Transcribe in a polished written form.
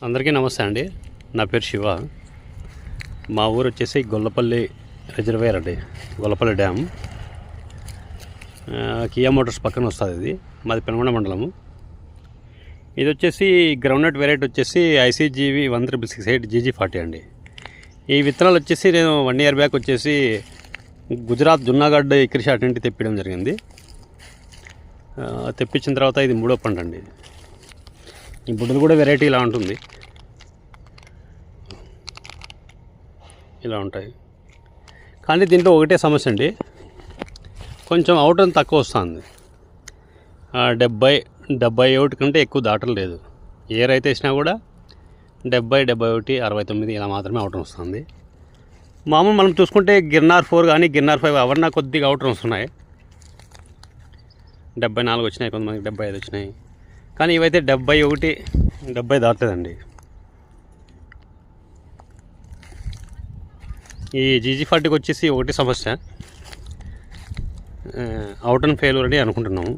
అందరికీ నమస్తే అండి. నా పేరు శివ. మా ఊరు వచ్చేసి గొల్లపల్లి రిజర్వేయర్ అండి, గొల్లపల్లి డ్యామ్. కియా మోటార్స్ పక్కన వస్తుంది. ఇది మాది పెనుగొండ మండలము. ఇది వచ్చేసి గ్రౌండ్నట్ వెరైటీ వచ్చేసి ICGV 13668 GG40 అండి. ఈ విత్తనాలు వచ్చేసి నేను 1 year బ్యాక్ వచ్చేసి గుజరాత్ జున్నాగఢ్ ఇక్రిషాట్ నుండి తెప్పించడం జరిగింది. తెప్పించిన తర్వాత ఇది 3వ పంట అండి. ఈ బుడ్డలు కూడా వెరైటీ ఇలా ఉంటుంది, ఇలా ఉంటాయి. కానీ దీంట్లో ఒకటే సమస్య అండి, కొంచెం అవుటర్ తక్కువ వస్తుంది. 70-71 కంటే ఎక్కువ దాటలేదు. ఏ రైతు వేసినా కూడా 70-71, 69 ఇలా మాత్రమే అవుటర్ వస్తుంది. మామూలు మనం చూసుకుంటే గిర్నార్ 4 కానీ గిర్నార్ 5 ఎవరన్నా కొద్దిగా అవుటర్ వస్తున్నాయి. 74 వచ్చినాయి, కొంతమందికి 75 వచ్చినాయి. కానీ ఇవైతే 71, 70 దాటలేదండి. ఈ GG40కి వచ్చేసి ఒకటి సమస్య, అవుటర్ ఫెయిల్యూర్ అని అనుకుంటున్నాము.